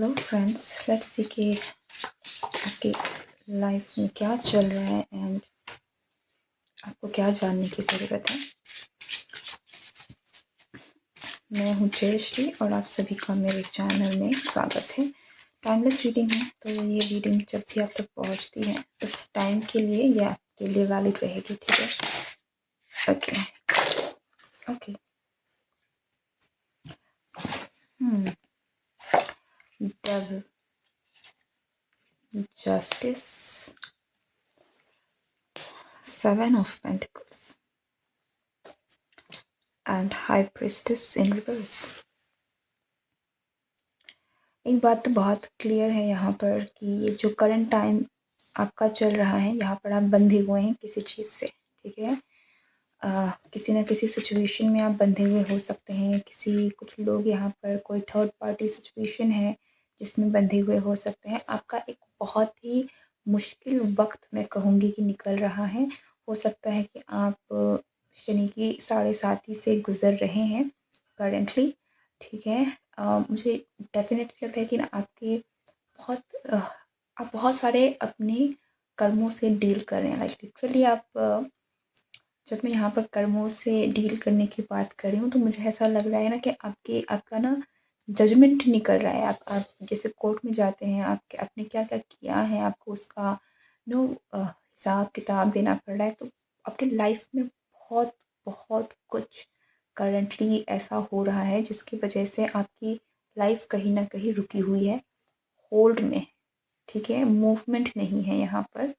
Hello friends, let's see कि आपकी life में क्या चल रहा है एंड आपको क्या जानने की ज़रूरत है। मैं हूँ जयश्री और आप सभी का मेरे चैनल में स्वागत है। टाइमलेस रीडिंग है, तो ये रीडिंग जब भी आप तक पहुँचती है उस टाइम के लिए ये आपके लिए वैलिड रहेगी, ठीक है। Okay okay. Devil, justice, 7 of pentacles and high priestess in reverse. एक बात तो बहुत क्लियर है यहाँ पर कि ये जो करंट टाइम आपका चल रहा है, यहाँ पर आप बंधे हुए हैं किसी चीज़ से, ठीक है। किसी न किसी सिचुएशन में आप बंधे हुए हो सकते हैं। कुछ लोग यहाँ पर कोई थर्ड पार्टी सिचुएशन है जिसमें बंधे हुए हो सकते हैं। आपका एक बहुत ही मुश्किल वक्त मैं कहूँगी कि निकल रहा है। हो सकता है कि आप शनि की 7.5 से गुज़र रहे हैं करेंटली, ठीक है। मुझे डेफिनेटली लगता है कि ना आप बहुत सारे अपने कर्मों से डील कर रहे हैं। लाइक लिटरली जब मैं यहाँ पर कर्मों से डील करने की बात कर रही हूँ तो मुझे ऐसा लग रहा है ना कि आपका ना जजमेंट निकल रहा है। आप जैसे कोर्ट में जाते हैं, आपने क्या क्या किया है, आपको उसका हिसाब किताब देना पड़ रहा है। तो आपके लाइफ में बहुत बहुत कुछ करंटली ऐसा हो रहा है जिसकी वजह से आपकी लाइफ कहीं ना कहीं रुकी हुई है, होल्ड में, ठीक है। मूवमेंट नहीं है यहाँ पर।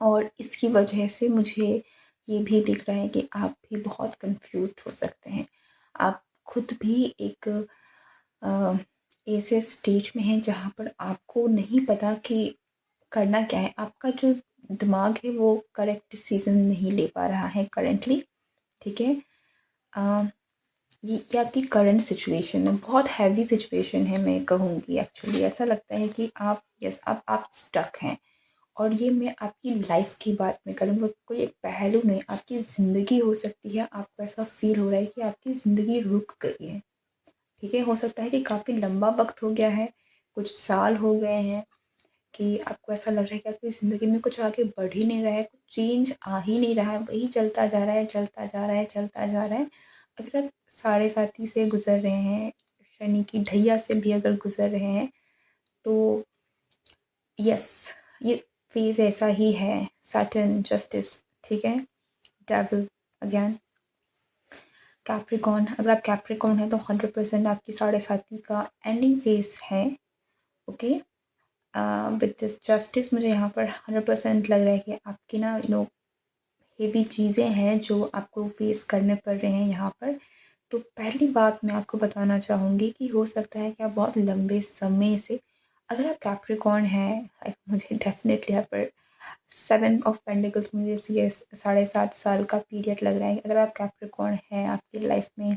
और इसकी वजह से मुझे ये भी दिख रहा है कि आप भी बहुत कंफ्यूज्ड हो सकते हैं। आप खुद भी एक ऐसे स्टेज में हैं जहाँ पर आपको नहीं पता कि करना क्या है। आपका जो दिमाग है वो करेक्ट डिसीजन नहीं ले पा रहा है करेंटली, ठीक है। ये आपकी करंट सिचुएशन है, बहुत हैवी सिचुएशन है मैं कहूँगी। एक्चुअली ऐसा लगता है कि आप स्टक हैं। और ये मैं आपकी लाइफ की बात में करूँगा, कोई एक पहलू नहीं, आपकी ज़िंदगी हो सकती है। आपको ऐसा फील हो रहा है कि आपकी ज़िंदगी रुक गई है, ठीक है। हो सकता है कि काफ़ी लंबा वक्त हो गया है, कुछ साल हो गए हैं कि आपको ऐसा लग रहा है कि आपकी ज़िंदगी में कुछ आगे बढ़ ही नहीं रहा है, कुछ चेंज आ ही नहीं रहा है, वही चलता जा रहा है, चलता जा रहा है, चलता जा रहा है। अगर आप 7.5 से गुज़र रहे हैं, शनि की ढैया से भी अगर गुज़र रहे हैं, तो यस, ये फेज़ ऐसा ही है। सैटर्न, जस्टिस, ठीक है। Devil again, Capricorn. अगर आप कैप्रिकॉर्न है तो 100% आपकी 7.5 का एंडिंग फेज़ है, ओके। विद दिस जस्टिस मुझे यहाँ पर 100% लग रहा है कि आपकी ना हेवी चीज़ें हैं जो आपको फेस करने पड़ रहे हैं यहाँ पर। तो पहली बात मैं आपको बताना चाहूँगी कि हो सकता है कि आप बहुत लंबे समय से, अगर आप कैप्रिकॉर्न हैं, लाइक मुझे डेफिनेटली यहाँ पर 7 ऑफ पेंटिकल्स, मुझे ये 7.5 साल का पीरियड लग रहा है। अगर आप कैप्रिकॉर्न हैं, आपकी लाइफ में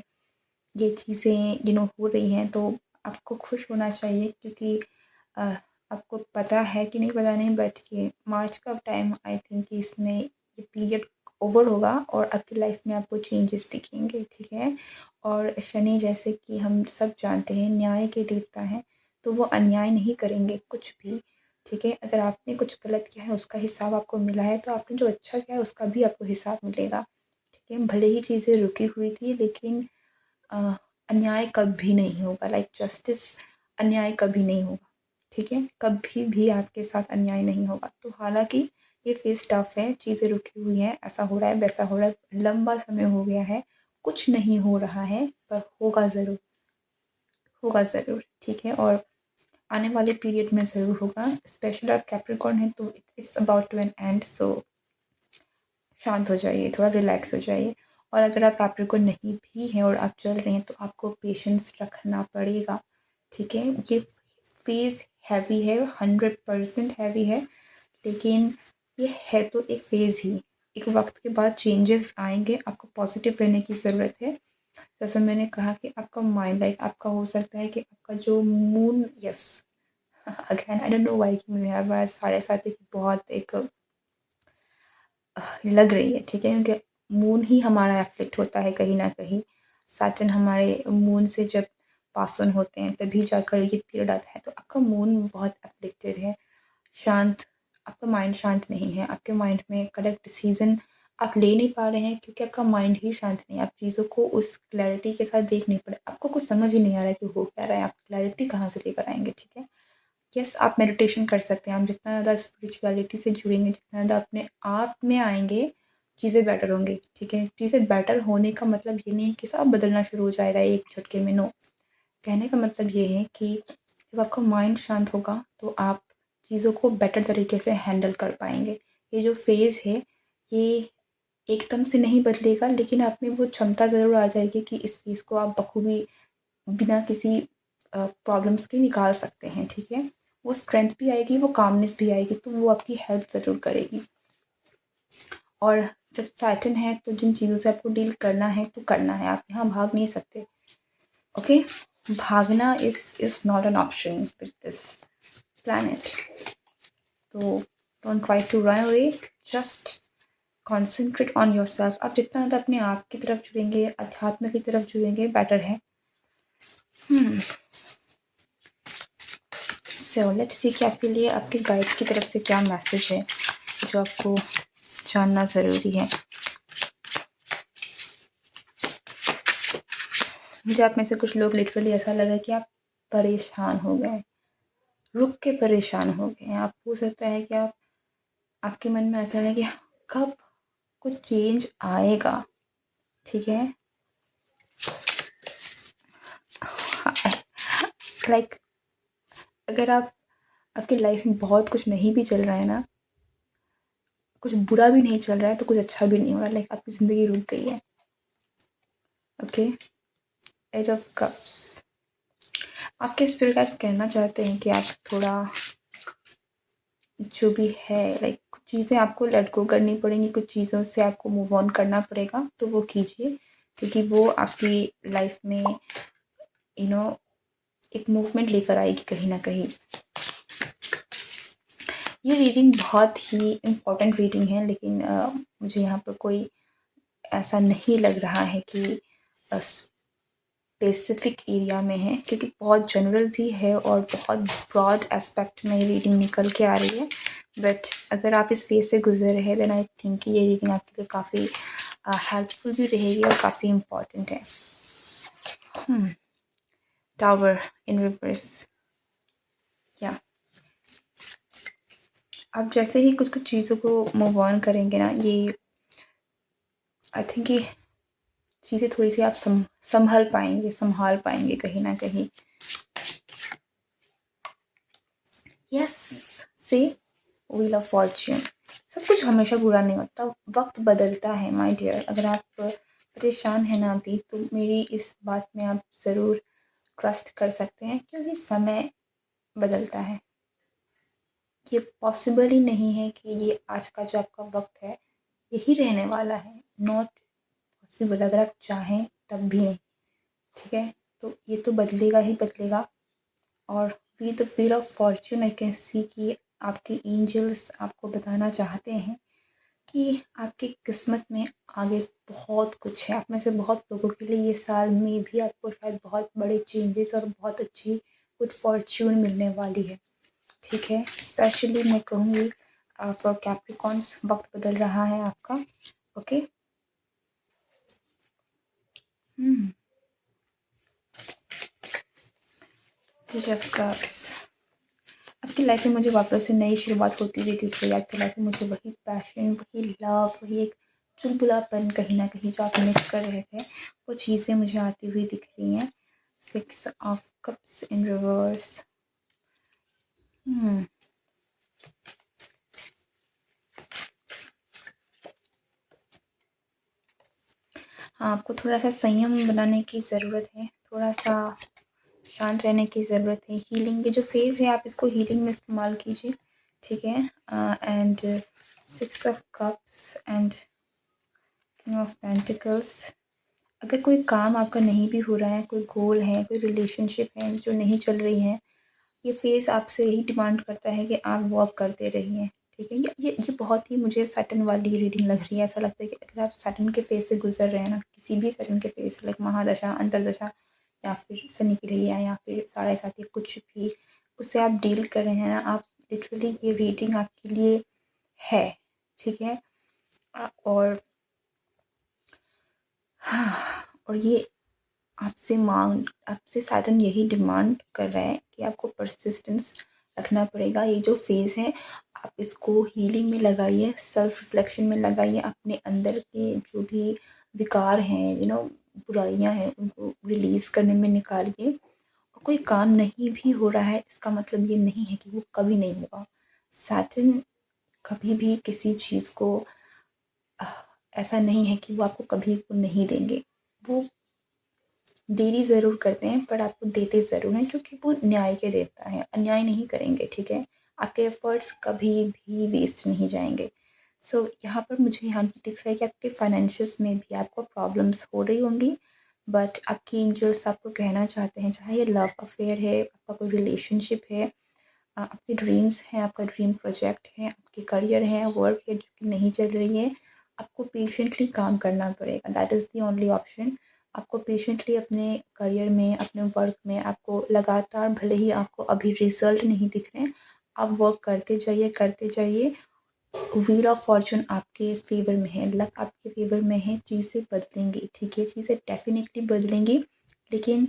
ये चीज़ें हो रही हैं, तो आपको खुश होना चाहिए क्योंकि अ, आपको पता है कि नहीं पता नहीं, बट ये मार्च का टाइम आई थिंक कि इसमें ये पीरियड ओवर होगा और आपकी लाइफ में आपको चेंजेस दिखेंगे, ठीक है। और शनि जैसे कि हम सब जानते हैं न्याय के देवता हैं, तो वो अन्याय नहीं करेंगे कुछ भी, ठीक है। अगर आपने कुछ गलत किया है उसका हिसाब आपको मिला है, तो आपने जो अच्छा किया है उसका भी आपको हिसाब मिलेगा, ठीक है। भले ही चीज़ें रुकी हुई थी लेकिन अन्याय कभी नहीं होगा। लाइक जस्टिस, अन्याय कभी नहीं होगा, ठीक है। कभी भी आपके साथ अन्याय नहीं होगा। तो हालांकि ये फेस टफ है, चीज़ें रुकी हुई हैं, ऐसा हो रहा है वैसा हो रहा है, लंबा समय हो गया है, कुछ नहीं हो रहा है, पर होगा ज़रूर, होगा ज़रूर, ठीक है। और आने वाले पीरियड में ज़रूर होगा। स्पेशली आप कैप्रिकॉर्न है तो it's about to an end, so शांत हो जाइए, थोड़ा रिलैक्स हो जाइए। और अगर आप कैप्रिकॉर्न नहीं भी हैं और आप चल रहे हैं तो आपको पेशेंस रखना पड़ेगा, ठीक है। ये फेज़ हैवी है, 100% हैवी है, लेकिन ये है तो एक फ़ेज़ ही। एक वक्त के बाद चेंजेस आएंगे, आपको पॉजिटिव रहने की ज़रूरत है। जैसा मैंने कहा कि आपका माइंड, लाइक आपका हो सकता है कि आपका जो moon, yes, again I don't know why कि मुझे हर बार 7.5 की बहुत एक लग रही है, ठीक है। क्योंकि मून ही हमारा एफ्लेक्ट होता है कहीं ना कहीं। सैटर्न हमारे मून से जब पास ऑन होते हैं तभी जाकर ये पीरियड आता है। तो आपका मूड बहुत अफेक्टेड है, शांत, आपका माइंड शांत नहीं है, आपके माइंड में करेक्ट डिसीज़न आप ले नहीं पा रहे हैं क्योंकि आपका माइंड ही शांत नहीं है। आप चीज़ों को उस क्लैरिटी के साथ देख नहीं पा रहे, आपको कुछ समझ ही नहीं आ रहा है कि हो क्या रहा है, आप क्लैरिटी कहाँ से लेकर आएँगे, ठीक है? यस, आप मेडिटेशन कर सकते हैं, आप जितना ज़्यादा स्पिरिचुअलिटी से जुड़ेंगे, जितना ज़्यादा अपने आप में आएँगे, चीज़ें बेटर होंगी, ठीक है? चीज़ें बेटर होने का मतलब ये नहीं है कि सब बदलना शुरू हो जाएगा एक झटके में, नो। कहने का मतलब ये है कि जब आपका माइंड शांत होगा, तो आप चीज़ों को बेटर तरीके से हैंडल कर पाएँगे। ये जो फ़ेज़ है, ये एकदम से नहीं बदलेगा, लेकिन आप में वो क्षमता ज़रूर आ जाएगी कि इस फ़ेज़ को आप बखूबी बिना किसी प्रॉब्लम्स के निकाल सकते हैं, ठीक है? वो स्ट्रेंथ भी आएगी, वो कामनेस भी आएगी, तो वो आपकी हेल्प ज़रूर करेगी। और जब सैटर्न है तो जिन चीज़ों से आपको डील करना है तो करना है, आप यहाँ भाग नहीं सकते, ओके? भागना is not an option with this planet. तो don't try to run away, just concentrate on yourself. आप जितना ज़्यादा अपने आप की तरफ जुड़ेंगे, अध्यात्म की तरफ जुड़ेंगे, बेटर है। सो लेट्स सी कि आपके लिए आपके गाइड्स की तरफ से क्या मैसेज है जो आपको जानना ज़रूरी है। मुझे आप में से कुछ लोग लिटरली ऐसा लगा कि आप परेशान हो गए, रुक के परेशान हो गए हैं। आप हो सकता है कि आपके मन में ऐसा है कि कब कुछ चेंज आएगा, ठीक है? लाइक अगर आपकी लाइफ में बहुत कुछ नहीं भी चल रहा है ना, कुछ बुरा भी नहीं चल रहा है तो कुछ अच्छा भी नहीं हो रहा, लाइक आपकी ज़िंदगी रुक गई है, ओके? एज ऑफ कप्स, आपके स्पिरिट गाइड्स कहना चाहते हैं कि आप थोड़ा जो भी है, लाइक कुछ चीज़ें आपको लेट गो करनी पड़ेंगी, कुछ चीज़ों से आपको मूव ऑन करना पड़ेगा, तो वो कीजिए क्योंकि वो आपकी लाइफ में एक मूवमेंट लेकर आएगी कहीं ना कहीं। ये रीडिंग बहुत ही इम्पोर्टेंट रीडिंग है, लेकिन मुझे यहाँ पर कोई ऐसा नहीं लग रहा है कि स्पेसिफिक एरिया में है, क्योंकि बहुत जनरल भी है और बहुत ब्रॉड एस्पेक्ट में रीडिंग निकल के आ रही है। बट अगर आप इस फेज से गुजर रहे हैं देन आई थिंक ये रीडिंग आपके लिए काफ़ी हेल्पफुल भी रहेगी और काफ़ी इम्पॉर्टेंट है। टावर इन रिवर्स, या आप जैसे ही कुछ कुछ चीज़ों को मूव ऑन करेंगे ना, ये आई थिंक ये चीज़ें थोड़ी सी आप संभाल पाएंगे कहीं ना कहीं। यस, से व्हील ऑफ फॉर्च्यून, सब कुछ हमेशा बुरा नहीं होता, वक्त बदलता है माय डियर। अगर आप परेशान हैं ना अभी, तो मेरी इस बात में आप ज़रूर ट्रस्ट कर सकते हैं क्योंकि समय बदलता है। ये पॉसिबल ही नहीं है कि ये आज का जो आपका वक्त है यही रहने वाला है, नॉट पॉसिबल। अगर आप चाहें तब भी नहीं, ठीक है? तो ये तो बदलेगा ही बदलेगा। और with the wheel of Fortune I can see कि आपके एंजल्स आपको बताना चाहते हैं कि आपकी किस्मत में आगे बहुत कुछ है। आप में से बहुत लोगों के लिए ये साल में भी आपको शायद बहुत बड़े चेंजेस और बहुत अच्छी गुड फॉर्च्यून मिलने वाली है, ठीक है? स्पेशली मैं कहूँगी फॉर कैप्रिकॉन्स, वक्त बदल रहा है आपका, ओके? पेज ऑफ कप्स, आपकी लाइफ में मुझे वापस से नई शुरुआत होती हुई दिख रही है। आपकी लाइफ में मुझे वही पैशन, वही लव, वही एक चुलबुलापन कहीं ना कहीं जो आप मिस कर रहे थे, वो चीज़ें मुझे आती हुई दिख रही हैं। 6 ऑफ कप्स इन रिवर्स। हाँ, आपको थोड़ा सा संयम बनाने की ज़रूरत है, थोड़ा सा शांत रहने की ज़रूरत है। हीलिंग के जो फेज़ है आप इसको हीलिंग में इस्तेमाल कीजिए, ठीक है? And 6 of cups and king of pentacles, अगर कोई काम आपका नहीं भी हो रहा है, कोई गोल है, कोई रिलेशनशिप है जो नहीं चल रही है, ये फेज़ आपसे यही डिमांड करता है कि आप वो अब करते रहिए, ठीक है? ये बहुत ही मुझे सैटर्न वाली रीडिंग लग रही है। ऐसा लगता है कि अगर आप सैटर्न के फेज़ से गुजर रहे हैं ना, किसी भी सैटर्न के फेज़, लाइक महादशा, अंतरदशा, या फिर शनि की ढैया या फिर 7.5 कुछ भी उससे आप डील कर रहे हैं ना, आप लिटरली ये रीडिंग आपके लिए है, ठीक है। और हाँ, और ये आपसे सैटर्न यही डिमांड कर रहा है कि आपको परसिस्टेंस रखना पड़ेगा। ये जो फ़ेज़ है आप इसको हीलिंग में लगाइए, सेल्फ रिफ्लेक्शन में लगाइए, अपने अंदर के जो भी विकार हैं, बुराइयां हैं, उनको रिलीज़ करने में निकालिए। और कोई काम नहीं भी हो रहा है इसका मतलब ये नहीं है कि वो कभी नहीं होगा। सैटर्न कभी भी किसी चीज़ को ऐसा नहीं है कि वो आपको कभी वो नहीं देंगे। वो देरी ज़रूर करते हैं पर आपको देते ज़रूर हैं, क्योंकि वो न्याय के देवता हैं, अन्याय नहीं करेंगे, ठीक है। आपके एफ़र्ट्स कभी भी वेस्ट नहीं जाएंगे। सो यहाँ पर मुझे यहाँ भी दिख रहा है कि आपके फाइनेंशियल्स में भी आपको प्रॉब्लम्स हो रही होंगी, बट आपके एंजल्स आपको कहना चाहते हैं, चाहे ये लव अफेयर है, आपका कोई रिलेशनशिप है, आपके ड्रीम्स हैं, आपका ड्रीम प्रोजेक्ट है, आपके करियर है, वर्क है जो कि नहीं चल रही है, आपको पेशेंटली काम करना पड़ेगा। That is the only option. आपको पेशेंटली अपने करियर में, अपने वर्क में आपको लगातार, भले ही आपको अभी रिज़ल्ट नहीं दिख रहे हैं, आप वर्क करते जाइए। व्हील ऑफ फॉर्चून आपके फेवर में है, लक आपके फेवर में है, चीज़ें बदलेंगी, ठीक है, चीज़ें डेफिनेटली बदलेंगी। लेकिन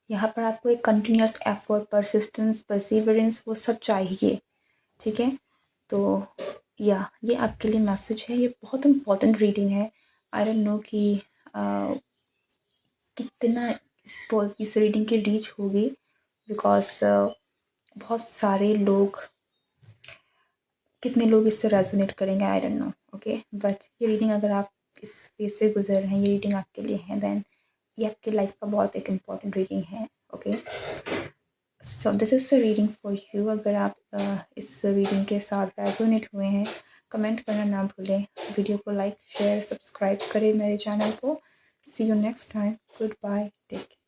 यहाँ पर आपको एक कंटिन्यूस एफर्ट, परसिस्टेंस, परसिवरेंस वो सब चाहिए, ठीक है। तो ये आपके लिए मैसेज है, ये बहुत इम्पोर्टेंट रीडिंग है। आई डोंट नो कि कितना इस रीडिंग की रीच होगी, बिकॉज बहुत सारे लोग, कितने लोग इससे रेजोनेट करेंगे I don't know, okay. But ये रीडिंग अगर आप इस फेज से गुजर रहे हैं, ये रीडिंग आपके लिए है, देन ये आपके लाइफ का बहुत एक इम्पॉर्टेंट रीडिंग है, okay. So this is the reading for you. अगर आप इस रीडिंग के साथ रेजोनेट हुए हैं, कमेंट करना ना भूलें, वीडियो को लाइक शेयर सब्सक्राइब करें मेरे चैनल को। See you next time, good bye, take care.